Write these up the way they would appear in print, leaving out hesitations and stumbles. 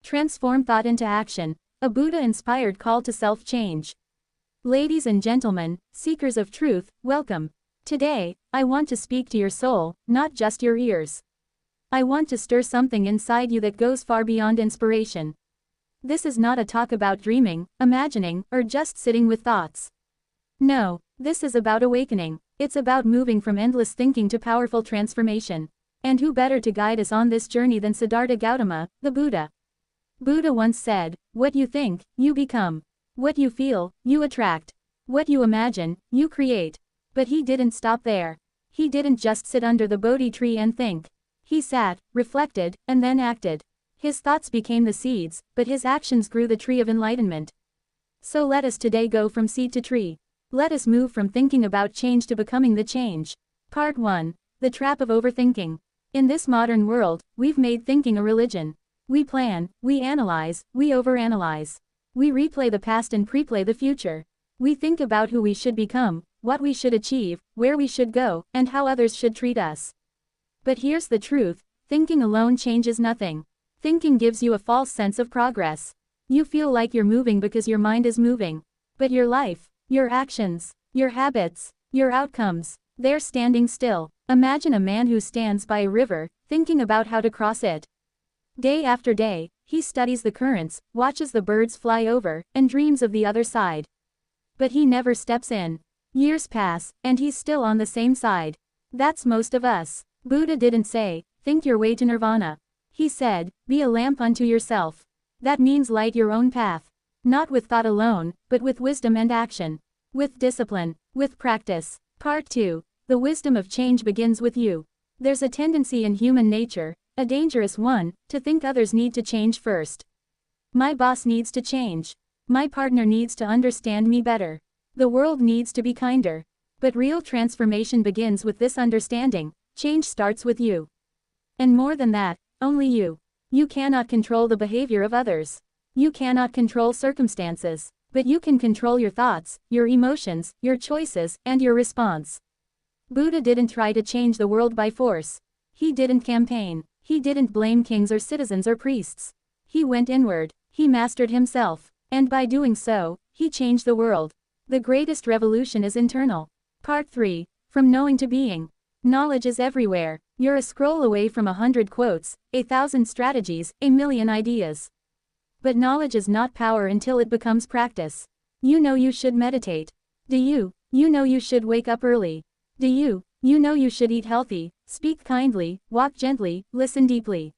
Transform thought into action, a Buddha-inspired call to self-change. Ladies and gentlemen, seekers of truth, welcome. Today, I want to speak to your soul, not just your ears. I want to stir something inside you that goes far beyond inspiration. This is not a talk about dreaming, imagining, or just sitting with thoughts. No, this is about awakening. It's about moving from endless thinking to powerful transformation. And who better to guide us on this journey than Siddhartha Gautama, the Buddha? Buddha once said, "What you think, you become. What you feel, you attract. What you imagine, you create." But he didn't stop there. He didn't just sit under the Bodhi tree and think. He sat, reflected, and then acted. His thoughts became the seeds, but his actions grew the tree of enlightenment. So let us today go from seed to tree. Let us move from thinking about change to becoming the change. Part 1. The Trap of Overthinking. In this modern world, we've made thinking a religion. We plan, we analyze, we overanalyze. We replay the past and preplay the future. We think about who we should become, what we should achieve, where we should go, and how others should treat us. But here's the truth, thinking alone changes nothing. Thinking gives you a false sense of progress. You feel like you're moving because your mind is moving. But your life, your actions, your habits, your outcomes, they're standing still. Imagine a man who stands by a river, thinking about how to cross it. Day after day, he studies the currents, watches the birds fly over, and dreams of the other side. But he never steps in. Years pass, and he's still on the same side. That's most of us. Buddha didn't say, "Think your way to nirvana." He said, "Be a lamp unto yourself." That means light your own path. Not with thought alone, but with wisdom and action. With discipline, with practice. Part 2. The wisdom of change begins with you. There's a tendency in human nature, a dangerous one, to think others need to change first. My boss needs to change. My partner needs to understand me better. The world needs to be kinder. But real transformation begins with this understanding. Change starts with you. And more than that, only you. You cannot control the behavior of others. You cannot control circumstances. But you can control your thoughts, your emotions, your choices, and your response. Buddha didn't try to change the world by force. He didn't campaign. He didn't blame kings or citizens or priests. He went inward. He mastered himself. And by doing so, he changed the world. The greatest revolution is internal. Part 3. From knowing to being. Knowledge is everywhere. You're a scroll away from 100 quotes, 1,000 strategies, 1,000,000 ideas. But knowledge is not power until it becomes practice. You know you should meditate. Do you? You know you should wake up early. Do you? You know you should eat healthy, speak kindly, walk gently, listen deeply.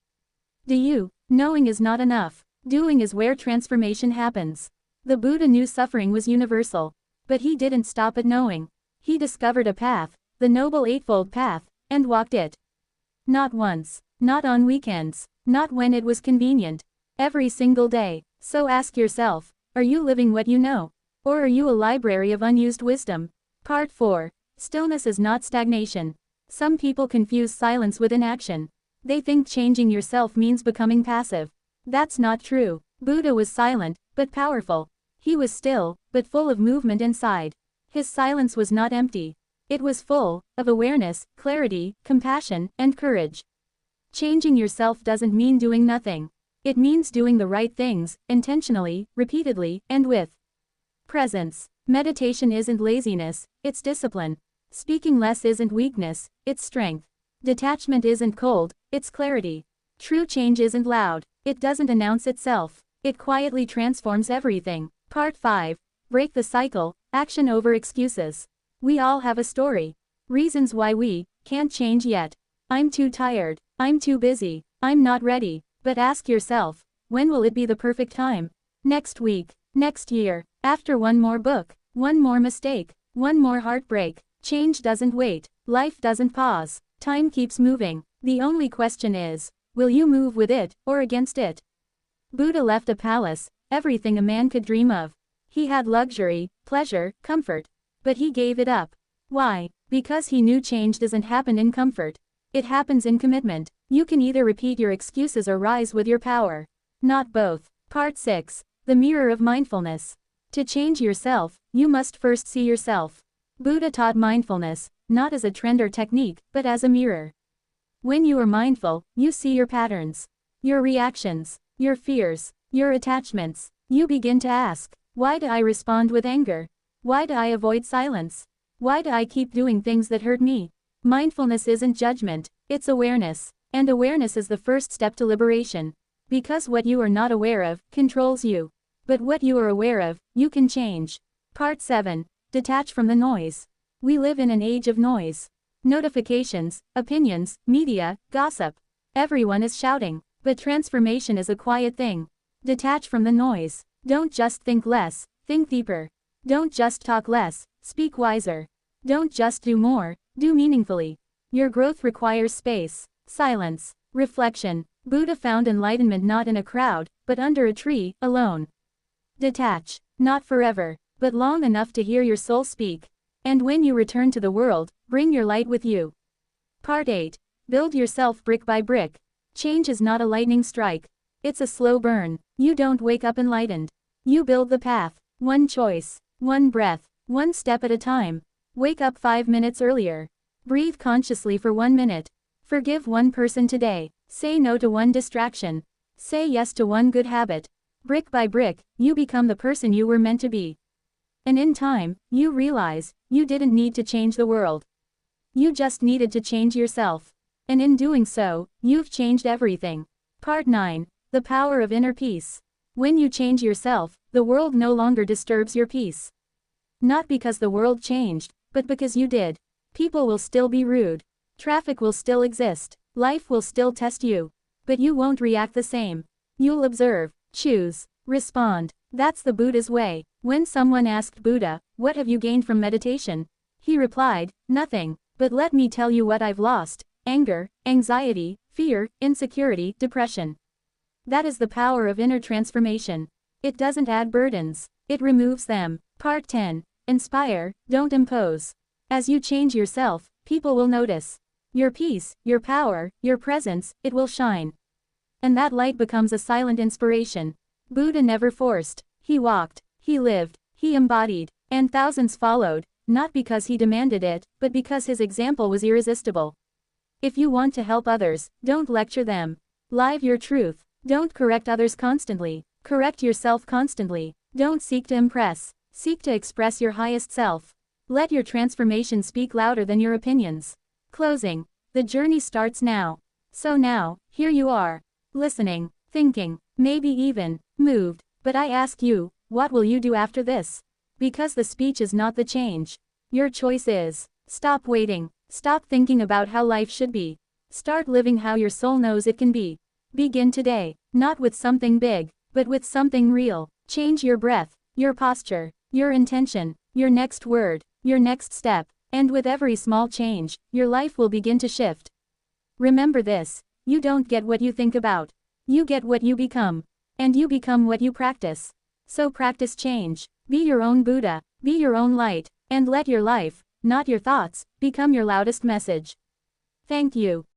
Do you? Knowing is not enough. Doing is where transformation happens. The Buddha knew suffering was universal. But he didn't stop at knowing. He discovered a path, the Noble Eightfold Path, and walked it. Not once. Not on weekends. Not when it was convenient. Every single day. So ask yourself, are you living what you know? Or are you a library of unused wisdom? Part 4. Stillness is not stagnation. Some people confuse silence with inaction. They think changing yourself means becoming passive. That's not true. Buddha was silent, but powerful. He was still, but full of movement inside. His silence was not empty. It was full of awareness, clarity, compassion, and courage. Changing yourself doesn't mean doing nothing. It means doing the right things, intentionally, repeatedly, and with presence. Meditation isn't laziness, it's discipline. Speaking less isn't weakness, it's strength. Detachment isn't cold, it's clarity. True change isn't loud, it doesn't announce itself. It quietly transforms everything. Part 5. Break the cycle, action over excuses. We all have a story. Reasons why we can't change yet. I'm too tired. I'm too busy. I'm not ready. But ask yourself, when will it be the perfect time? Next week. Next year. After one more book. One more mistake. One more heartbreak. Change doesn't wait. Life doesn't pause. Time keeps moving. The only question is, will you move with it, or against it? Buddha left a palace, everything a man could dream of. He had luxury, pleasure, comfort. But he gave it up. Why? Because he knew change doesn't happen in comfort. It happens in commitment. You can either repeat your excuses or rise with your power. Not both. Part 6. The Mirror of Mindfulness. To change yourself, you must first see yourself. Buddha taught mindfulness, not as a trend or technique, but as a mirror. When you are mindful, you see your patterns, your reactions, your fears, your attachments. You begin to ask, why do I respond with anger? Why do I avoid silence? Why do I keep doing things that hurt me? Mindfulness isn't judgment, it's awareness. And awareness is the first step to liberation. Because what you are not aware of controls you. But what you are aware of, you can change. Part 7. Detach from the noise. We live in an age of noise. Notifications, opinions, media, gossip. Everyone is shouting. But transformation is a quiet thing. Detach from the noise. Don't just think less, think deeper. Don't just talk less, speak wiser. Don't just do more, do meaningfully. Your growth requires space, silence, reflection. Buddha found enlightenment not in a crowd, but under a tree, alone. Detach, not forever, but long enough to hear your soul speak. And when you return to the world, bring your light with you. Part 8. Build yourself brick by brick. Change is not a lightning strike. It's a slow burn. You don't wake up enlightened. You build the path. One choice, one breath, one step at a time. Wake up 5 minutes earlier. Breathe consciously for 1 minute. Forgive one person today. Say no to one distraction. Say yes to one good habit. Brick by brick, you become the person you were meant to be. And in time, you realize, you didn't need to change the world. You just needed to change yourself. And in doing so, you've changed everything. Part 9. The power of inner peace. When you change yourself, the world no longer disturbs your peace. Not because the world changed, but because you did. People will still be rude. Traffic will still exist. Life will still test you. But you won't react the same. You'll observe, choose, respond. That's the Buddha's way. When someone asked Buddha, "What have you gained from meditation?" he replied, "Nothing, but let me tell you what I've lost: anger, anxiety, fear, insecurity, depression." That is the power of inner transformation. It doesn't add burdens, it removes them. Part 10. Inspire, don't impose. As you change yourself, people will notice. Your peace, your power, your presence, it will shine. And that light becomes a silent inspiration. Buddha never forced. He walked, he lived, he embodied, and thousands followed, not because he demanded it, but because his example was irresistible. If you want to help others, don't lecture them. Live your truth. Don't correct others constantly. Correct yourself constantly. Don't seek to impress. Seek to express your highest self. Let your transformation speak louder than your opinions. Closing. The journey starts now. So now, here you are. Listening, thinking, maybe even moved. But I ask you, what will you do after this? Because the speech is not the change. Your choice is. Stop waiting. Stop thinking about how life should be. Start living how your soul knows it can be. Begin today, not with something big, but with something real. Change your breath, your posture, your intention, your next word, your next step, and with every small change, your life will begin to shift. Remember this: you don't get what you think about. You get what you become. And you become what you practice. So practice change. Be your own Buddha, be your own light, and let your life, not your thoughts, become your loudest message. Thank you.